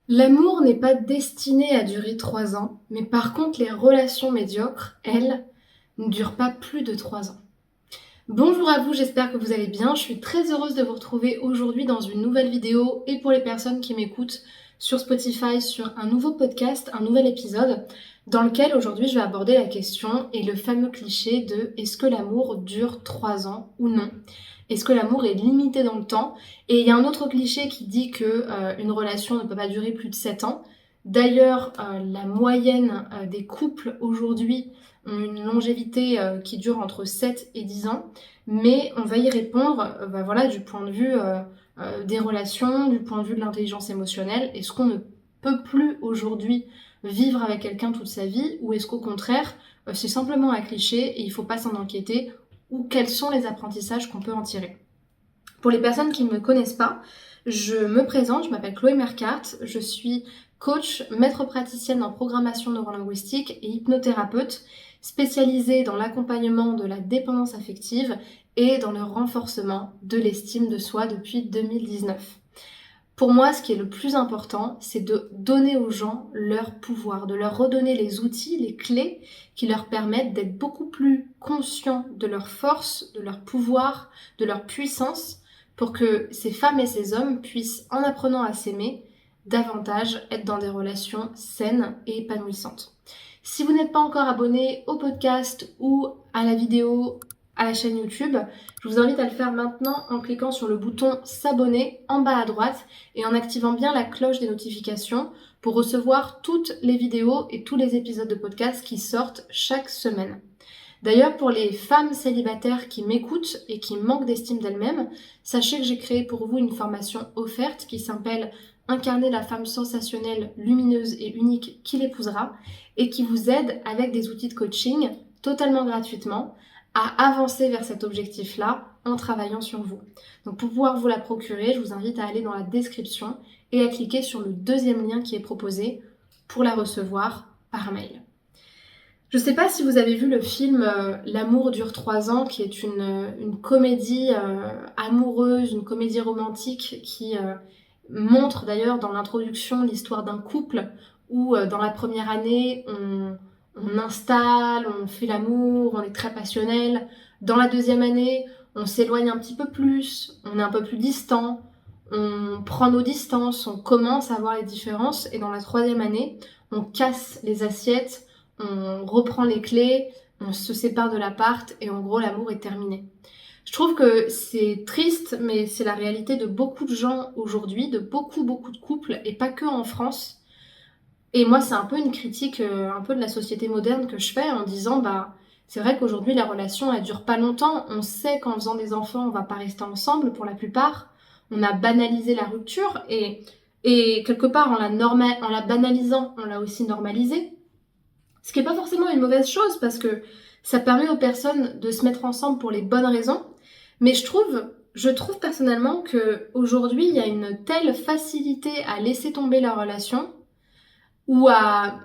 L'amour n'est pas destiné à durer 3 ans, mais par contre les relations médiocres, elles, ne durent pas plus de 3 ans. Bonjour à vous, j'espère que vous allez bien. Je suis très heureuse de vous retrouver aujourd'hui dans une nouvelle vidéo et pour les personnes qui m'écoutent sur Spotify, sur un nouveau podcast, un nouvel épisode dans lequel aujourd'hui je vais aborder la question et le fameux cliché de est-ce que l'amour dure 3 ans ou non? Est-ce que l'amour est limité dans le temps? Et il y a un autre cliché qui dit que une relation ne peut pas durer plus de 7 ans. D'ailleurs, la moyenne des couples aujourd'hui ont une longévité qui dure entre 7 et 10 ans, mais on va y répondre voilà, du point de vue des relations, du point de vue de l'intelligence émotionnelle. Est-ce qu'on ne peut plus aujourd'hui vivre avec quelqu'un toute sa vie, ou est-ce qu'au contraire, c'est simplement un cliché et il ne faut pas s'en inquiéter, ou quels sont les apprentissages qu'on peut en tirer? Pour les personnes qui ne me connaissent pas, je me présente, je m'appelle Chloé Mercart, je suis coach, maître praticienne en programmation neurolinguistique et hypnothérapeute, spécialisée dans l'accompagnement de la dépendance affective et dans le renforcement de l'estime de soi depuis 2019. Pour moi, ce qui est le plus important, c'est de donner aux gens leur pouvoir, de leur redonner les outils, les clés qui leur permettent d'être beaucoup plus conscients de leur force, de leur pouvoir, de leur puissance, pour que ces femmes et ces hommes puissent, en apprenant à s'aimer, davantage être dans des relations saines et épanouissantes. Si vous n'êtes pas encore abonné au podcast ou à la vidéo, à la chaîne YouTube, je vous invite à le faire maintenant en cliquant sur le bouton s'abonner en bas à droite et en activant bien la cloche des notifications pour recevoir toutes les vidéos et tous les épisodes de podcast qui sortent chaque semaine. D'ailleurs, pour les femmes célibataires qui m'écoutent et qui manquent d'estime d'elles-mêmes, sachez que j'ai créé pour vous une formation offerte qui s'appelle Incarner la femme sensationnelle, lumineuse et unique qui l'épousera et qui vous aide avec des outils de coaching totalement gratuitement à avancer vers cet objectif-là en travaillant sur vous. Donc pour pouvoir vous la procurer, je vous invite à aller dans la description et à cliquer sur le deuxième lien qui est proposé pour la recevoir par mail. Je ne sais pas si vous avez vu le film L'amour dure 3 ans, qui est une comédie amoureuse, une comédie romantique qui montre d'ailleurs dans l'introduction l'histoire d'un couple où dans la première année on installe, on fait l'amour, on est très passionnel. Dans la deuxième année, on s'éloigne un petit peu plus, on est un peu plus distant, on prend nos distances, on commence à voir les différences. Et dans la troisième année, on casse les assiettes, on reprend les clés, on se sépare de l'appart et en gros l'amour est terminé. Je trouve que c'est triste, mais c'est la réalité de beaucoup de gens aujourd'hui, de beaucoup de couples, et pas que en France. Et moi, c'est un peu une critique un peu de la société moderne que je fais en disant, c'est vrai qu'aujourd'hui, la relation, elle dure pas longtemps. On sait qu'en faisant des enfants, on va pas rester ensemble pour la plupart. On a banalisé la rupture et quelque part, en la banalisant, on l'a aussi normalisée. Ce qui est pas forcément une mauvaise chose parce que ça permet aux personnes de se mettre ensemble pour les bonnes raisons. Mais je trouve personnellement que aujourd'hui, il y a une telle facilité à laisser tomber la relation ou à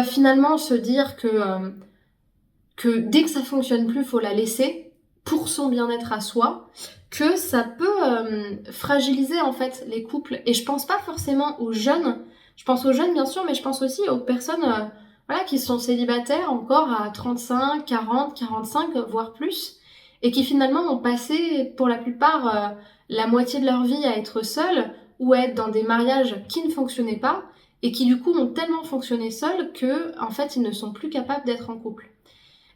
finalement se dire que dès que ça fonctionne plus, faut la laisser pour son bien-être à soi, que ça peut fragiliser en fait les couples. Et je pense pas forcément aux jeunes. Je pense aux jeunes bien sûr, mais je pense aussi aux personnes voilà, qui sont célibataires encore à 35, 40, 45, voire plus, et qui finalement ont passé pour la plupart la moitié de leur vie à être seuls ou à être dans des mariages qui ne fonctionnaient pas et qui du coup ont tellement fonctionné seuls que en fait ils ne sont plus capables d'être en couple.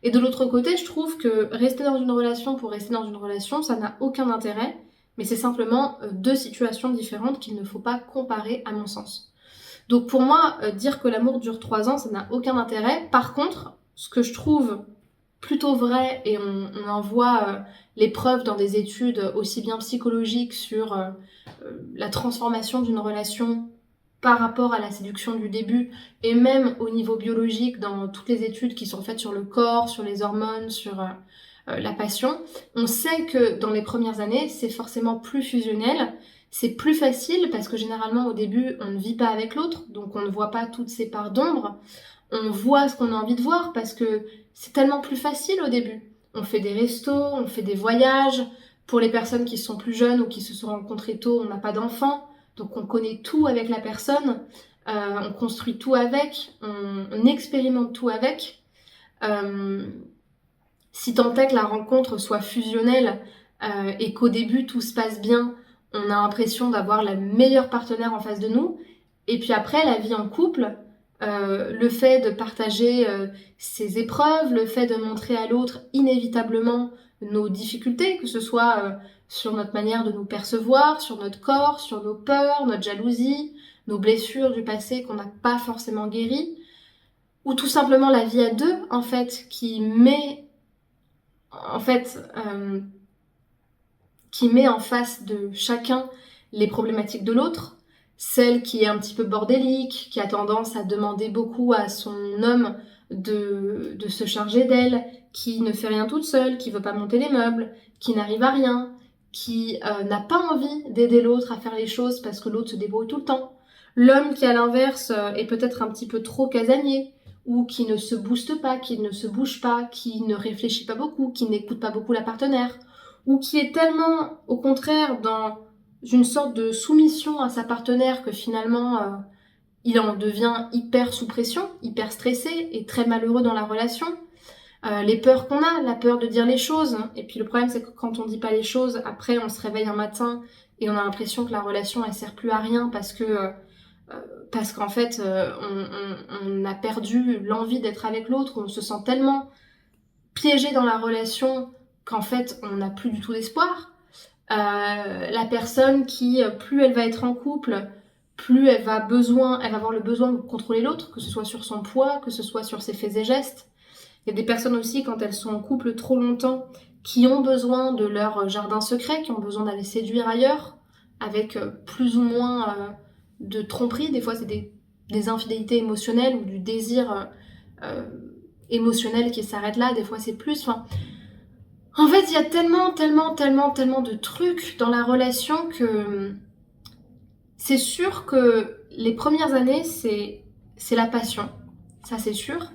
Et de l'autre côté, je trouve que rester dans une relation pour rester dans une relation, ça n'a aucun intérêt, mais c'est simplement deux situations différentes qu'il ne faut pas comparer à mon sens. Donc pour moi, dire que l'amour dure 3 ans, ça n'a aucun intérêt. Par contre, ce que je trouve plutôt vrai, et on en voit les preuves dans des études aussi bien psychologiques sur la transformation d'une relation par rapport à la séduction du début, et même au niveau biologique dans toutes les études qui sont faites sur le corps, sur les hormones, sur la passion, on sait que dans les premières années, c'est forcément plus fusionnel, c'est plus facile parce que généralement au début, on ne vit pas avec l'autre, donc on ne voit pas toutes ces parts d'ombre, on voit ce qu'on a envie de voir parce que c'est tellement plus facile au début. On fait des restos, on fait des voyages. Pour les personnes qui sont plus jeunes ou qui se sont rencontrées tôt, on n'a pas d'enfants. Donc on connaît tout avec la personne, on construit tout avec, on expérimente tout avec. Si tant est que la rencontre soit fusionnelle et qu'au début tout se passe bien, on a l'impression d'avoir la meilleure partenaire en face de nous. Et puis après, la vie en couple, le fait de partager ses épreuves, le fait de montrer à l'autre inévitablement nos difficultés, que ce soit sur notre manière de nous percevoir, sur notre corps, sur nos peurs, notre jalousie, nos blessures du passé qu'on n'a pas forcément guéries, ou tout simplement la vie à deux, en fait, en fait, euh, qui met en face de chacun les problématiques de l'autre, celle qui est un petit peu bordélique, qui a tendance à demander beaucoup à son homme de se charger d'elle, qui ne fait rien toute seule, qui veut pas monter les meubles, qui n'arrive à rien, qui n'a pas envie d'aider l'autre à faire les choses parce que l'autre se débrouille tout le temps. L'homme qui à l'inverse est peut-être un petit peu trop casanier, ou qui ne se booste pas, qui ne se bouge pas, qui ne réfléchit pas beaucoup, qui n'écoute pas beaucoup la partenaire, ou qui est tellement, au contraire, dans une sorte de soumission à sa partenaire que finalement, il en devient hyper sous pression, hyper stressé et très malheureux dans la relation. Les peurs qu'on a, la peur de dire les choses. Et puis le problème, c'est que quand on dit pas les choses, après, on se réveille un matin et on a l'impression que la relation, elle sert plus à rien parce qu'en fait, on a perdu l'envie d'être avec l'autre, on se sent tellement piégé dans la relation qu'en fait, on n'a plus du tout d'espoir. La personne qui, plus elle va être en couple, plus elle va avoir le besoin de contrôler l'autre, que ce soit sur son poids, que ce soit sur ses faits et gestes. Il y a des personnes aussi, quand elles sont en couple trop longtemps, qui ont besoin de leur jardin secret, qui ont besoin d'aller séduire ailleurs, avec plus ou moins de tromperie. Des fois, c'est des infidélités émotionnelles ou du désir émotionnel qui s'arrête là. Des fois, c'est plus. Enfin, en fait, il y a tellement de trucs dans la relation que c'est sûr que les premières années, c'est la passion. Ça, c'est sûr.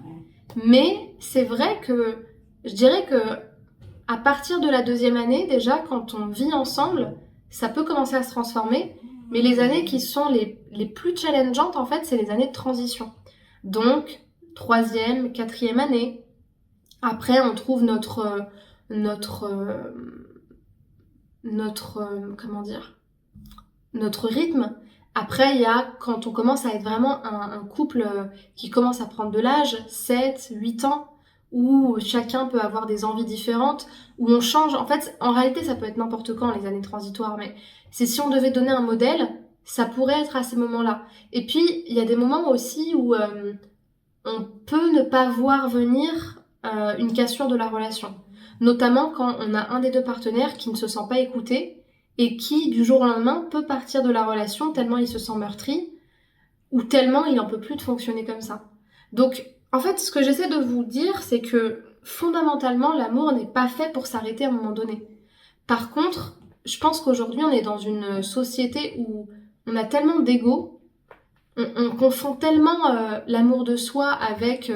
Mais c'est vrai que je dirais que à partir de la deuxième année, déjà, quand on vit ensemble, ça peut commencer à se transformer. Mais les années qui sont les plus challengeantes, en fait, c'est les années de transition. Donc, troisième, quatrième année. Après, on trouve notre, comment dire, notre rythme. Après, il y a quand on commence à être vraiment un couple qui commence à prendre de l'âge, 7, 8 ans, où chacun peut avoir des envies différentes, où on change. En fait, en réalité, ça peut être n'importe quand, les années transitoires, mais c'est si on devait donner un modèle, ça pourrait être à ces moments-là. Et puis, il y a des moments aussi où on peut ne pas voir venir une cassure de la relation. Notamment quand on a un des deux partenaires qui ne se sent pas écouté et qui, du jour au lendemain, peut partir de la relation tellement il se sent meurtri ou tellement il n'en peut plus de fonctionner comme ça. Donc, en fait, ce que j'essaie de vous dire, c'est que fondamentalement, l'amour n'est pas fait pour s'arrêter à un moment donné. Par contre, je pense qu'aujourd'hui, on est dans une société où on a tellement d'ego, on confond tellement l'amour de soi avec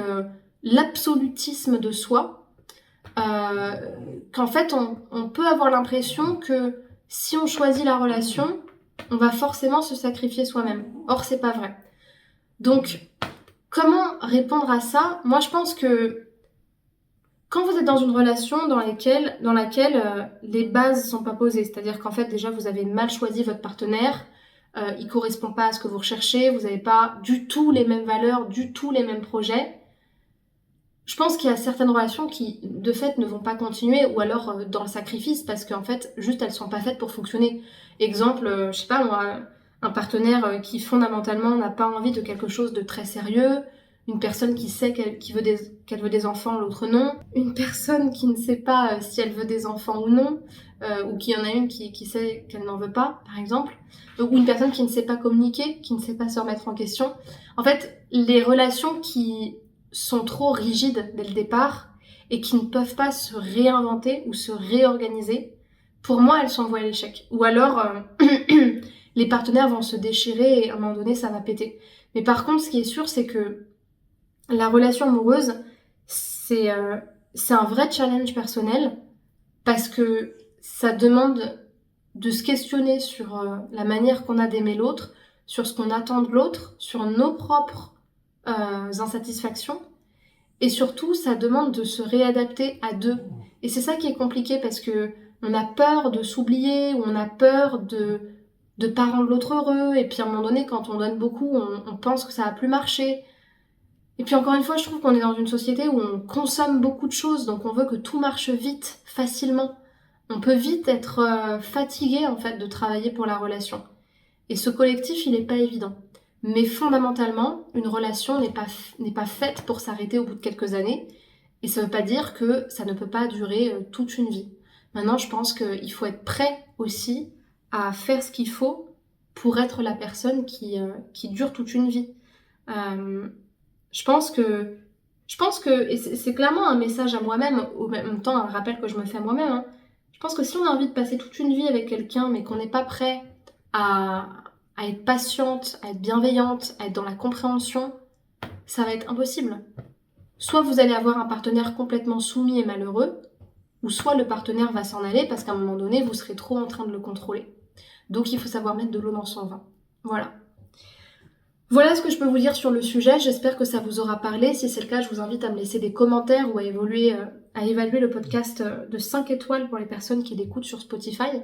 l'absolutisme de soi, euh, qu'en fait, on peut avoir l'impression que si on choisit la relation, on va forcément se sacrifier soi-même. Or, c'est pas vrai. Donc, comment répondre à ça? Moi, je pense que quand vous êtes dans une relation dans laquelle les bases sont pas posées, c'est-à-dire qu'en fait, déjà, vous avez mal choisi votre partenaire, il correspond pas à ce que vous recherchez, vous n'avez pas du tout les mêmes valeurs, du tout les mêmes projets. Je pense qu'il y a certaines relations qui, de fait, ne vont pas continuer, ou alors dans le sacrifice, parce qu'en fait, juste, elles sont pas faites pour fonctionner. Exemple, je sais pas moi, un partenaire qui fondamentalement n'a pas envie de quelque chose de très sérieux, une personne qui sait qu'elle veut des enfants, l'autre non, une personne qui ne sait pas si elle veut des enfants ou non, ou qu'il y en a une qui sait qu'elle n'en veut pas, par exemple, ou une personne qui ne sait pas communiquer, qui ne sait pas se remettre en question. En fait, les relations qui sont trop rigides dès le départ et qui ne peuvent pas se réinventer ou se réorganiser, pour moi, elles sont vouées à l'échec. Ou alors, les partenaires vont se déchirer et à un moment donné, ça va péter. Mais par contre, ce qui est sûr, c'est que la relation amoureuse, c'est un vrai challenge personnel parce que ça demande de se questionner sur la manière qu'on a d'aimer l'autre, sur ce qu'on attend de l'autre, sur nos propres insatisfactions. Et surtout, ça demande de se réadapter à deux. Et c'est ça qui est compliqué parce que on a peur de s'oublier, ou on a peur de pas rendre l'autre heureux. Et puis à un moment donné, quand on donne beaucoup, on pense que ça va plus marcher. Et puis encore une fois, je trouve qu'on est dans une société où on consomme beaucoup de choses, donc on veut que tout marche vite, facilement. On peut vite être fatigué en fait de travailler pour la relation. Et ce collectif, il n'est pas évident. Mais fondamentalement, une relation n'est pas faite pour s'arrêter au bout de quelques années. Et ça ne veut pas dire que ça ne peut pas durer toute une vie. Maintenant, je pense qu'il faut être prêt aussi à faire ce qu'il faut pour être la personne qui dure toute une vie. Euh, je pense que, et c'est clairement un message à moi-même, au même temps un rappel que je me fais à moi-même, hein. Je pense que si on a envie de passer toute une vie avec quelqu'un, mais qu'on n'est pas prêt à, à être patiente, à être bienveillante, à être dans la compréhension, ça va être impossible. Soit vous allez avoir un partenaire complètement soumis et malheureux, ou soit le partenaire va s'en aller parce qu'à un moment donné, vous serez trop en train de le contrôler. Donc il faut savoir mettre de l'eau dans son vin. Voilà. Voilà ce que je peux vous dire sur le sujet, j'espère que ça vous aura parlé. Si c'est le cas, je vous invite à me laisser des commentaires ou à évaluer le podcast de 5 étoiles pour les personnes qui l'écoutent sur Spotify.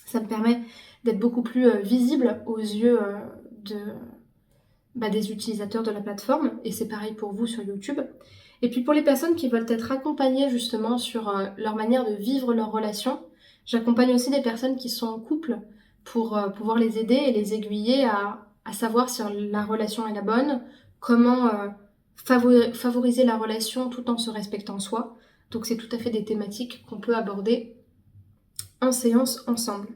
Ça me permet d'être beaucoup plus visible aux yeux des utilisateurs de la plateforme, et c'est pareil pour vous sur YouTube. Et puis pour les personnes qui veulent être accompagnées justement sur leur manière de vivre leur relation, j'accompagne aussi des personnes qui sont en couple pour pouvoir les aider et les aiguiller à savoir si la relation est la bonne, comment favoriser la relation tout en se respectant soi. Donc c'est tout à fait des thématiques qu'on peut aborder en séance ensemble.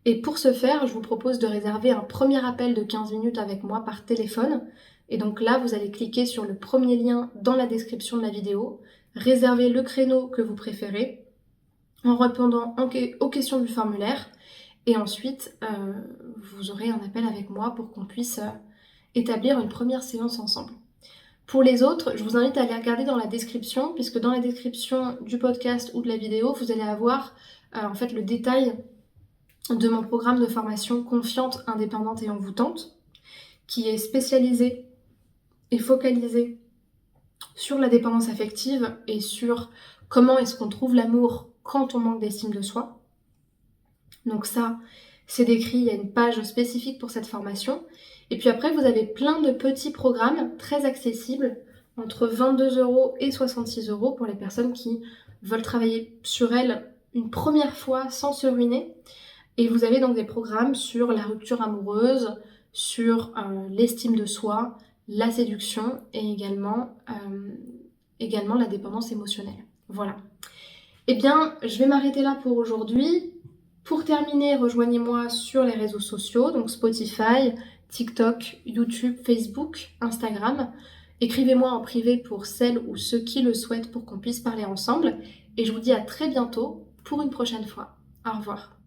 Et pour ce faire, je vous propose de réserver un premier appel de 15 minutes avec moi par téléphone. Et donc là, vous allez cliquer sur le premier lien dans la description de la vidéo, réserver le créneau que vous préférez en répondant aux questions du formulaire. Et ensuite, vous aurez un appel avec moi pour qu'on puisse établir une première séance ensemble. Pour les autres, je vous invite à aller regarder dans la description, puisque dans la description du podcast ou de la vidéo, vous allez avoir en fait le détail de mon programme de formation Confiante, Indépendante et Envoûtante, qui est spécialisé et focalisé sur la dépendance affective et sur comment est-ce qu'on trouve l'amour quand on manque d'estime de soi. Donc ça, c'est décrit, il y a une page spécifique pour cette formation. Et puis après, vous avez plein de petits programmes très accessibles, entre 22 € et 66 € pour les personnes qui veulent travailler sur elles une première fois sans se ruiner. Et vous avez donc des programmes sur la rupture amoureuse, sur l'estime de soi, la séduction et également la dépendance émotionnelle. Voilà. Eh bien, je vais m'arrêter là pour aujourd'hui. Pour terminer, rejoignez-moi sur les réseaux sociaux, donc Spotify, TikTok, YouTube, Facebook, Instagram. Écrivez-moi en privé pour celles ou ceux qui le souhaitent pour qu'on puisse parler ensemble. Et je vous dis à très bientôt pour une prochaine fois. Au revoir.